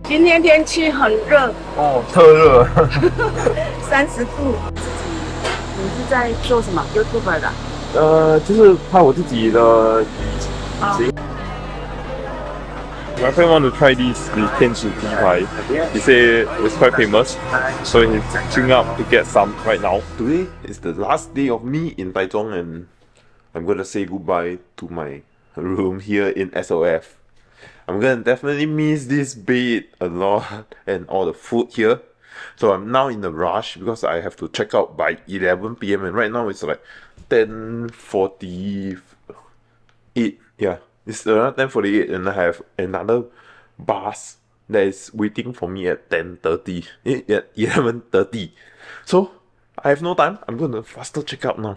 今天天气很热哦，特热，30度。你是在做什么 YouTuber 的？就是拍我自己的行。My friend want to try this 天使鸡排 He say it's quite famous, so he's queuing up to get some right now. Today is the last day of me in Taichung, and I'm gonna say goodbye to my room here in SOF. I'm gonna definitely miss this bed a lot and all the food here. So I'm now in a rush because I have to check out by 11 p.m. and right now it's like 10:48. Yeah, it's around 10:48 and I have another bus that is waiting for me at 10:30. At 11:30. So I have no time. I'm gonna faster check out now.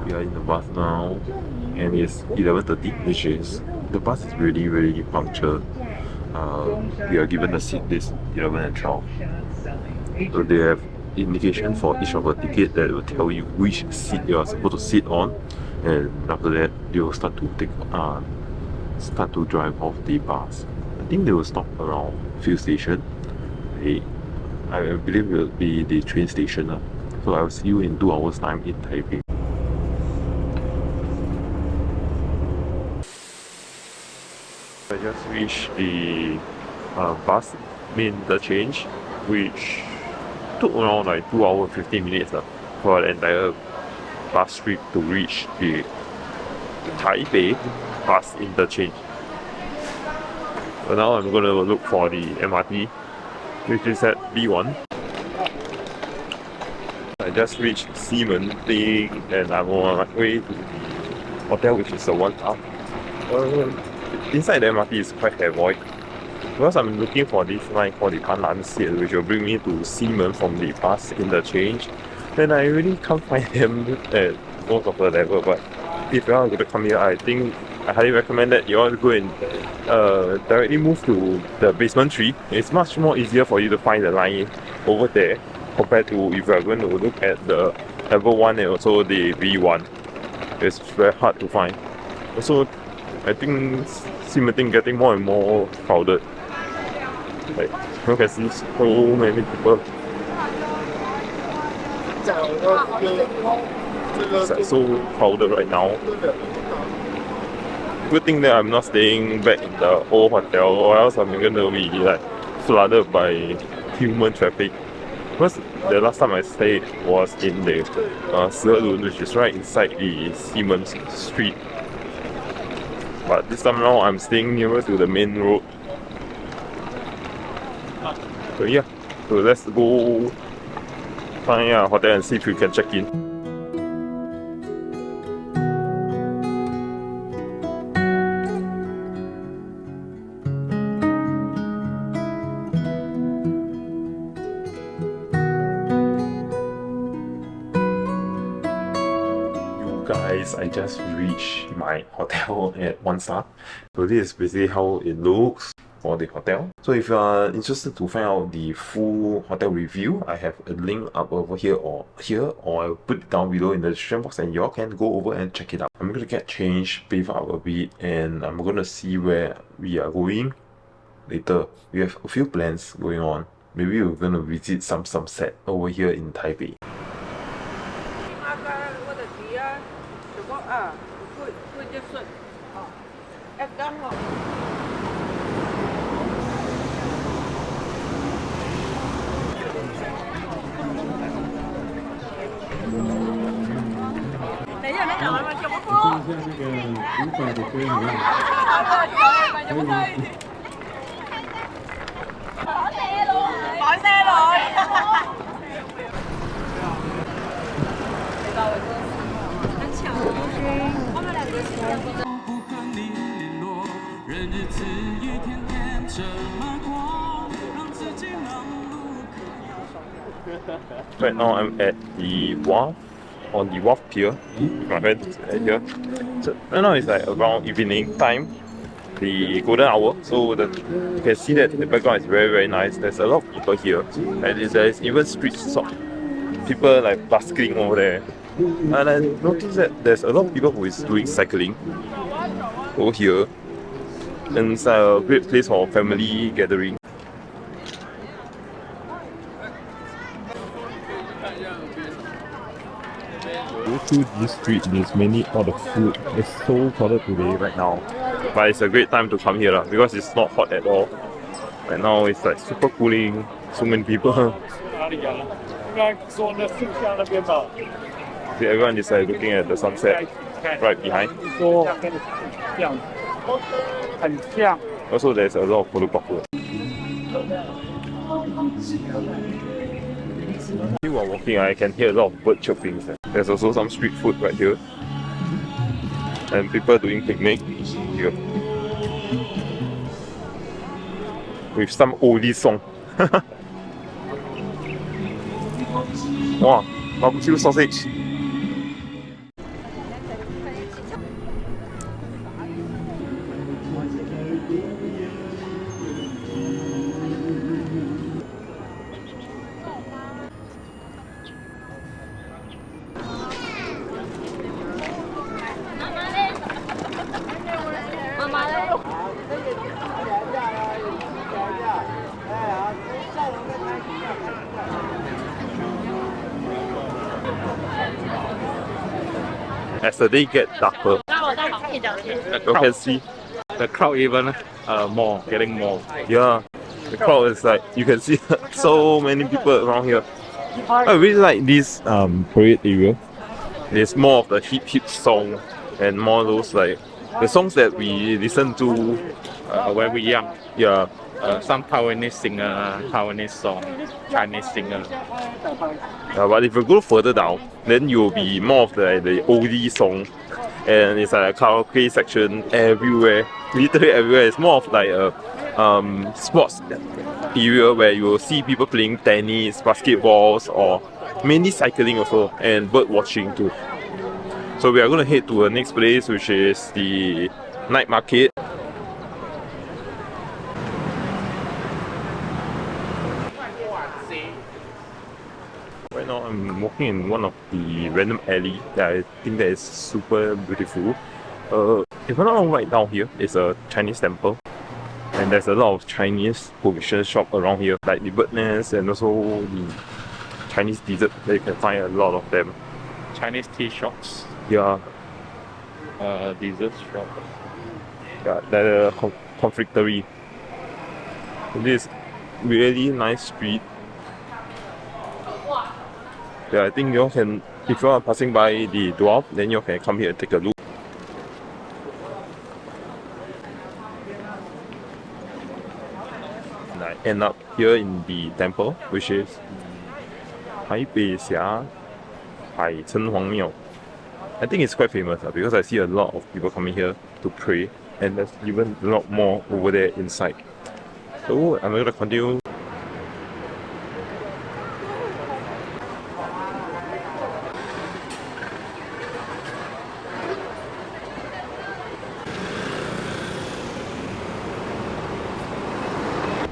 We are in the bus now, and it's 11:30, which is the bus is really punctual. We are given a seat list 11 and 12. So they have indication for each of the ticket that will tell you which seat you are supposed to sit on, and after that they will start to drive off the bus. I think they will stop around few station. I believe it will be the train station. So I will see you in 2 hours time in Taipei. I just reached the bus main interchange, which took around like 2 hours 15 minutes for the entire bus trip to reach the Taipei bus interchange. So now I'm gonna look for the MRT, which is at B1. I just reached Ximending and I'm on my way to the hotel, which is the Wonstar. Inside the MRT is quite havoc because I'm looking for this line called the Panlan-Xian, which will bring me to Ximen from the bus interchange. And I really can't find them at most of the level. But if you are going to come here, I think I highly recommend that you all go and directly move to the basement 3. It's much more easier for you to find the line over there compared to if you are going to look at the level 1 and also the V1. It's very hard to find. Also, I think Ximending getting more and more crowded. Like you can see so many people. It's like so crowded right now. Good thing that I'm not staying back in the old hotel, or else I'm gonna be like flooded by human traffic. Because the last time I stayed was in the Shelun, which is right inside the Simon Street. But this time now I'm staying nearer to the main road. So yeah, so let's go find a hotel and see if we can check in. Guys, I just reached my hotel at Wonstar. So this is basically how it looks for the hotel. So if you are interested to find out the full hotel review, I have a link up over here, or I'll put it down below in the description box and y'all can go over and check it out. I'm gonna get changed, bathe up a bit, and I'm gonna see where we are going later. We have a few plans going on. Maybe we're gonna visit some sunset over here in Taipei. Right now I'm at the wharf, on the wharf pier. My friend is here. So right now it's like around evening time, the golden hour. So you can see that the background is very nice. There's a lot of people here, and there is even street shop. People like busking over there. And I noticed that there's a lot of people who is doing cycling over here. And it's a great place for family gathering. Go through this street, there's many all the food. It's so crowded today right now. But it's a great time to come here because it's not hot at all. Right now it's like super cooling, so many people. See, everyone is like looking at the sunset right behind. Also there's a lot of photographer. While walking, I can hear a lot of bird chirping. There's also some street food right here. And people doing picnic here. With some oldie song. Wow, barbecue sausage. As the day gets darker, you can see the crowd even getting more. yeah, the crowd is like, you can see so many people around here. I really like this parade area. There's more of the hip song and more those like the songs that we listen to When we young, yeah. some Taiwanese singer, Taiwanese song, Chinese singer. But if you go further down, then you'll be more of the oldie song, and it's like a karaoke section everywhere, literally everywhere. It's more of like a sports area where you will see people playing tennis, basketballs, or mainly cycling also, and bird watching too. So we are going to head to the next place, which is the night market. Right now I'm walking in one of the random alley that I think that is super beautiful. If I'm not wrong, right down here is a Chinese temple. And there's a lot of Chinese provision shop around here, like the bird nest and also the Chinese dessert that you can find a lot of them. Chinese tea shops, Yeah, dessert shop. yeah, the confectionery. This really nice street. Yeah, I think you all can, if you are passing by the dwarf, then you can come here and take a look. And I end up here in the temple, which is Taipei Ximending Night. I think it's quite famous because I see a lot of people coming here to pray, and there's even a lot more over there inside. So I'm going to continue.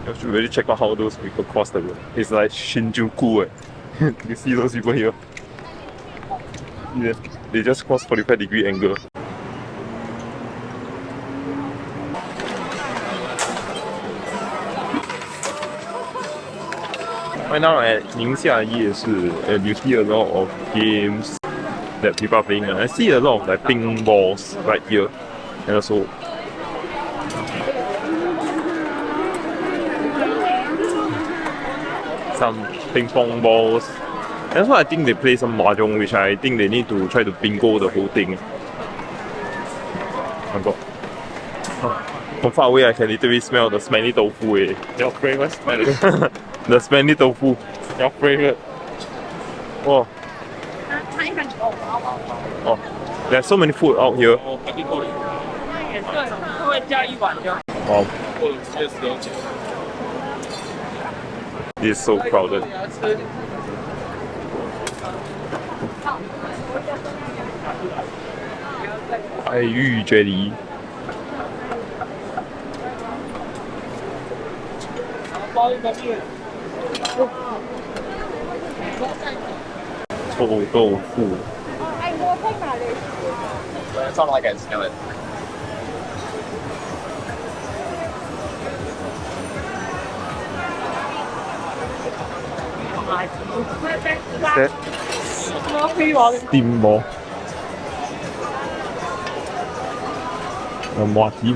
You should really check out how those people cross the road. It's like Shinjuku. You see those people here? Yeah, they just cross 45-degree angle. Right now at Ningxia Yeshi, and you see a lot of games that people are playing. I see a lot of like ping balls right here, and also some ping pong balls. And also I think they play some mahjong, which I think they need to try to bingo the whole thing. Oh my god. From far away I can literally smell the smelly tofu. Your favorite smell? The smelly tofu. Your favorite? Oh. Oh. There's so many food out here. Wow. It's so crowded. Ay-Yu jelly. Tofu. It's not like I smell it. That steam ball. Mua ji.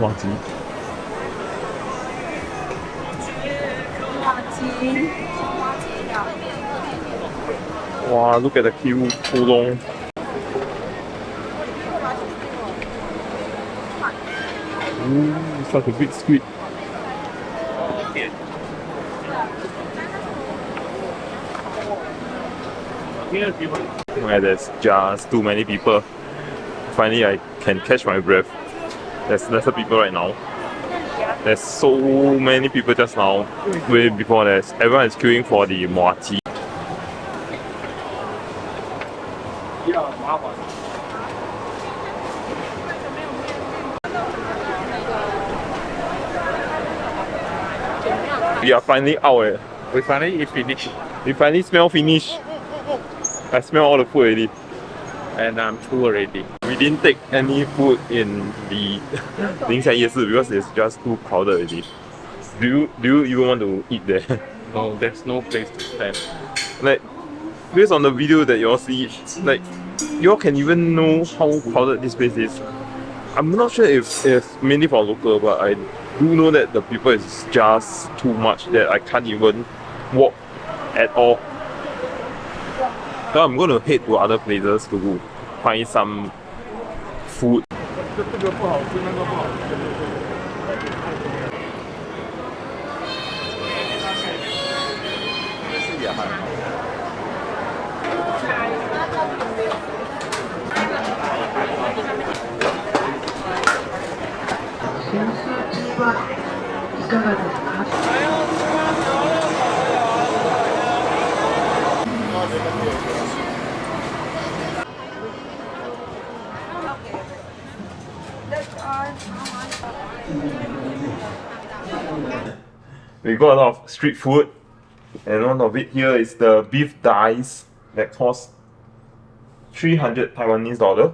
Wow, look at the queue, so long. Ooh, such a big squid. Where there's just too many people. Finally, I can catch my breath. There's lesser people right now. There's so many people just now. Way before this, everyone is queuing for the mua ji. We are finally out. We finally finished. We finally smell finish. I smell all the food already. And I'm full already. We didn't take any food in the Ningxia夜市 because it's just too crowded already. Do you even want to eat there? No, there's no place to stand. Like, based on the video that you all see, like, you all can even know how crowded this place is. I'm not sure if it's mainly for local, but I do know that the people is just too much that I can't even walk at all. So I'm going to head to other places to find some food. We got a lot of street food, and one of it here is the beef thighs that cost 300 Taiwanese dollar.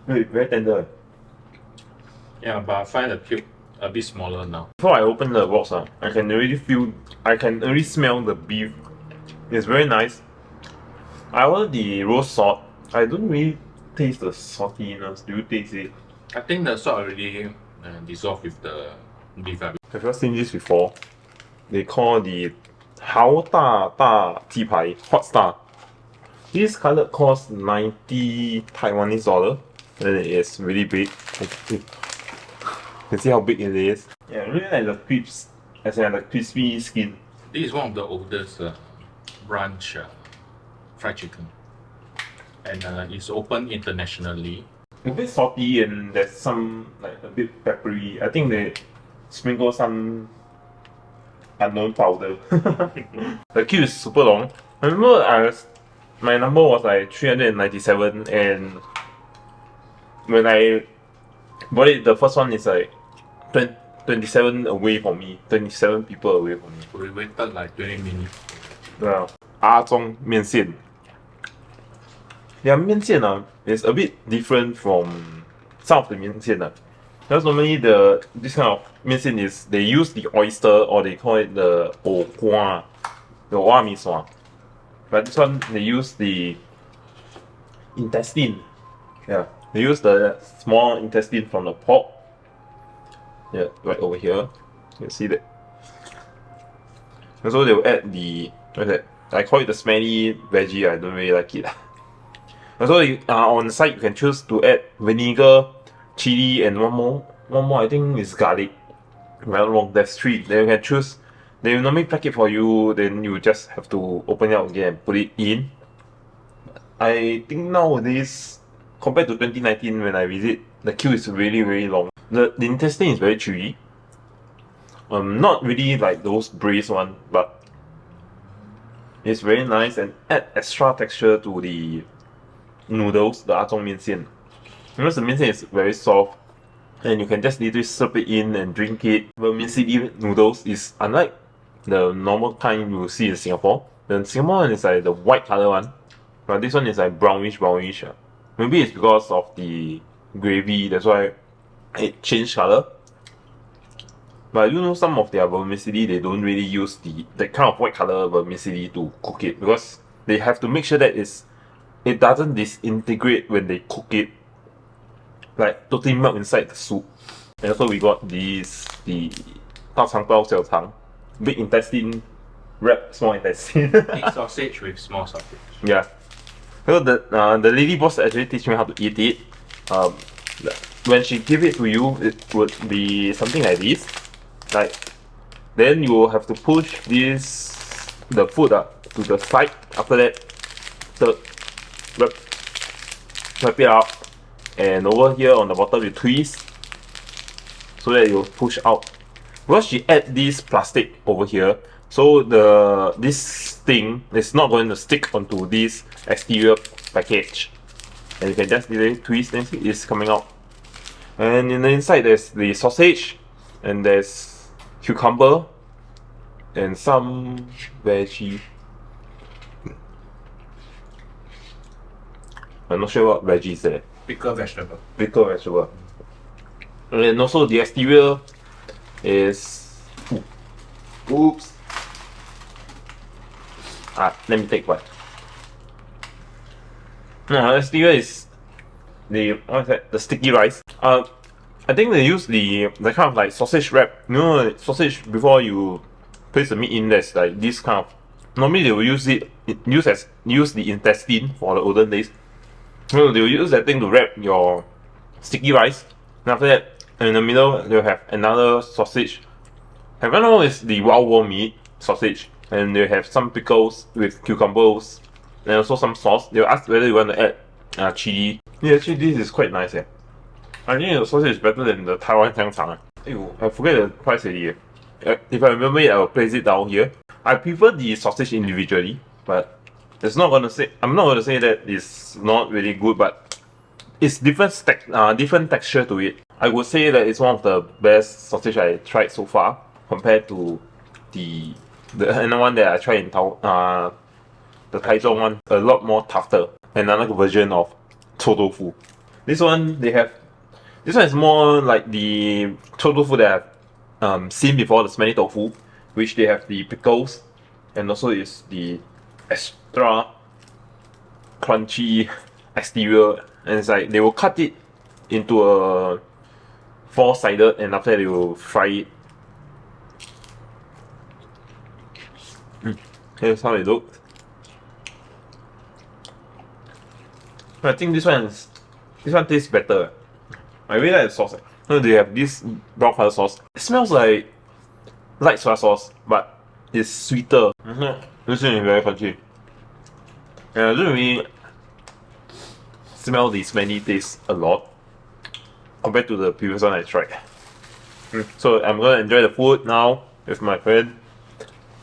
Very tender. Yeah, but I find the cube a bit smaller now. Before I open the box, I can already smell the beef. It's very nice. I ordered the roast salt. I don't really taste the saltiness. Do you taste it? I think the salt already dissolved with the beef. Have you all seen this before? They call the 豪大鸡排 hot star. This cutlet costs 90 Taiwanese dollar, and it is really big. You can see how big it is. Yeah, I really like the crisps, as in the crispy skin. This is one of the oldest branch fried chicken, and it's open internationally. A bit salty and there's some like a bit peppery. I think they sprinkle some unknown powder. The queue is super long. I remember my number was like 397, and when I bought it, the first one is like 27 away from me. 27 people away from me. We waited like 20 minutes. Yeah. Ay-Chung 面线. Their 面线 is a bit different from some of the 面线. Because normally this kind of 面线 is they use the oyster, or they call it the 藕瓜, the 蛙米线. But this one they use the intestine. Yeah, they use the small intestine from the pork. Yeah, right over here. You can see that. And so they will add the, what's that? I call it the smelly veggie. I don't really like it. And so on the side you can choose to add vinegar, chili, and one more I think is garlic. Well, wrong. There's 3. Then you can choose. They will normally pack it for you. Then you just have to open it out again and put it in. I think nowadays, compared to 2019 when I visit, the queue is really really long. The intestine is very chewy. Not really like those braised one, but it's very nice and add extra texture to the noodles, the Ay-Chung 面线. Because the 面线 is very soft, and you can just literally slurp it in and drink it. But 面线 noodles is unlike the normal kind you see in Singapore. The Singapore one is like the white color one, but this one is like brownish. Maybe it's because of the gravy, that's why it changed color. But you know, some of their vermicelli, they don't really use that kind of white color vermicelli to cook it, because they have to make sure that it doesn't disintegrate when they cook it, like totally melt inside the soup. And also we got the 大肠包小肠, big intestine wrap small intestine. Big sausage with small sausage. Yeah. So the lady boss actually teach me how to eat it. When she give it to you, it would be something like this. Like, then you will have to push the food to the side. After that, wrap it up, and over here on the bottom you twist so that it will push out. Because she add this plastic over here, so this thing is not going to stick onto this exterior package, and you can just really twist and see it's coming out. And in the inside there's the sausage, and there's cucumber and some veggie. I'm not sure what veggie is there. Pickled vegetable. Pickled vegetable. And also the exterior is... Oops. Let me take one. No, the exterior is the sticky rice. I think they use the kind of like sausage wrap. You know, sausage before you place the meat in, there's like this kind of. Normally they will use the intestine for the olden days. So they will use that thing to wrap your sticky rice. And after that, in the middle they'll have another sausage. I don't know, it's the wild boar meat sausage, and they have some pickles with cucumbers and also some sauce. They'll ask whether you want to add chili. Yeah, actually this is quite nice. I think the sausage is better than the Taiwan香肠. I forget the price already. If I remember it, I will place it down here. I prefer the sausage individually, but I'm not gonna say that it's not really good, but it's different texture to it. I would say that it's one of the best sausage I tried so far compared to the another one that I tried in the Taichung one. A lot more tougher. Another version of chou tofu. This one is more like the chou tofu that I've seen before, the smelly tofu, which they have the pickles, and also is the extra crunchy exterior, and it's like they will cut it into a four-sided, and after that they will fry it. Here's how it looks. I think this one tastes better. I really like the sauce. So they have this brown color sauce. It smells like light soy sauce, but it's sweeter. This one is very crunchy. And I don't really smell the smelly taste a lot compared to the previous one I tried. So I'm gonna enjoy the food now with my friend,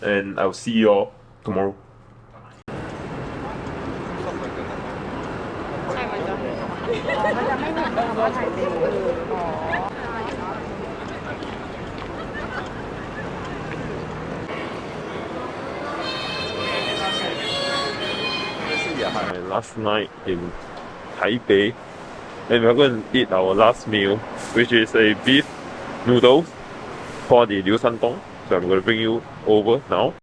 and I'll see you all tomorrow. Last night in Taipei, and we're going to eat our last meal, which is a beef noodles for the Liu Santong. So I'm going to bring you over now.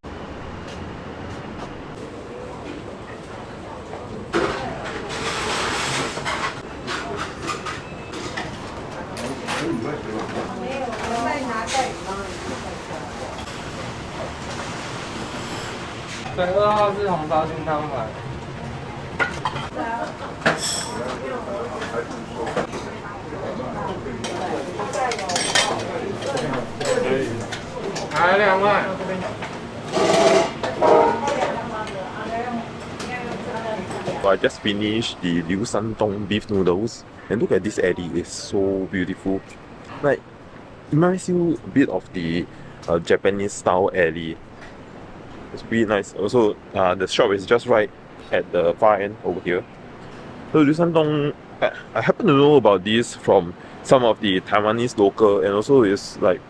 对，2号是红烧清汤饭。来2万。I just finished the Liu Santong beef noodles, and look at this alley, it's so beautiful. Like, it reminds you a bit of the Japanese style alley. It's pretty nice. Also, the shop is just right at the far end over here. So Liu Santong, I happen to know about this from some of the Taiwanese local, and also it's like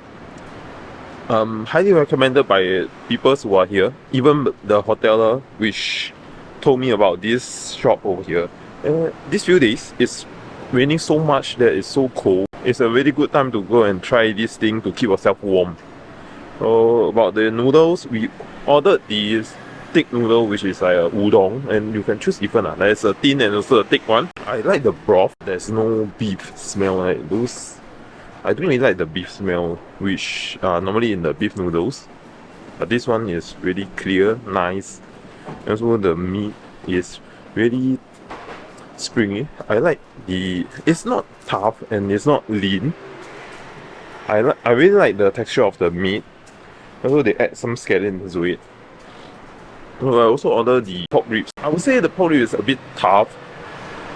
highly recommended by people who are here. Even the hoteler, which told me about this shop over here. These few days, it's raining so much that it's so cold. It's a really good time to go and try this thing to keep yourself warm. So about the noodles, we ordered these thick noodle, which is like a udon, and you can choose different. There's a thin and also a thick one. I like the broth. There's no beef smell like those. I don't really like the beef smell, which are normally in the beef noodles. But this one is really clear, nice. And also the meat is really springy. I like it's not tough and it's not lean. I really like the texture of the meat. Also they add some scallions to it. So I also ordered the pork ribs. I would say the pork ribs is a bit tough.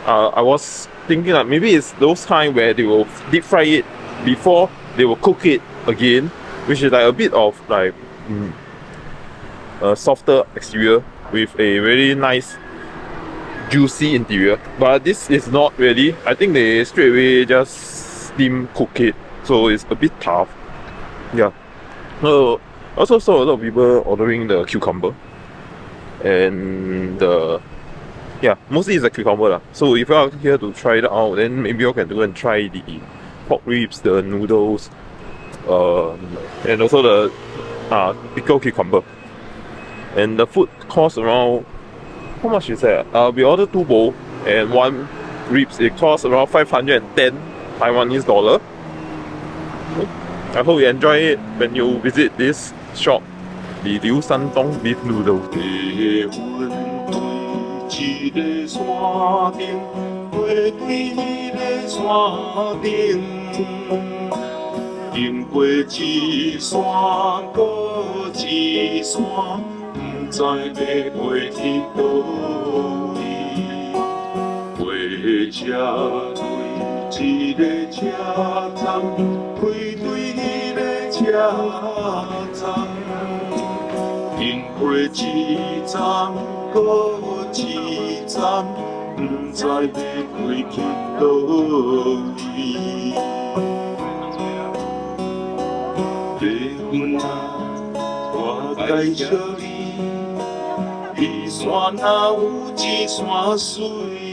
I was thinking that maybe it's those kind where they will deep fry it before they will cook it again, which is like a bit of like a softer exterior with a very nice juicy interior. But this is not really. I think they straight away just steam cook it, so it's a bit tough. Yeah. So I also saw a lot of people ordering the cucumber, and mostly it's a cucumber lah. So if you are here to try it out, then maybe you can go and try the pork ribs, the noodles, and also the pickled cucumber. And the food costs around, how much is that? We ordered 2 bowls and 1 ribs. It costs around 510 Taiwanese dollar. I hope you enjoy it when you visit this shop, the Liu Shandong beef noodle. 一个山顶，花对迄个山顶，经过一山过一山，不知要飞去倒位。火车对一个车站，开对迄个车站，经过一站过。一站，不知要飞去倒位。结婚啊，我介绍你，彼山若有一山水。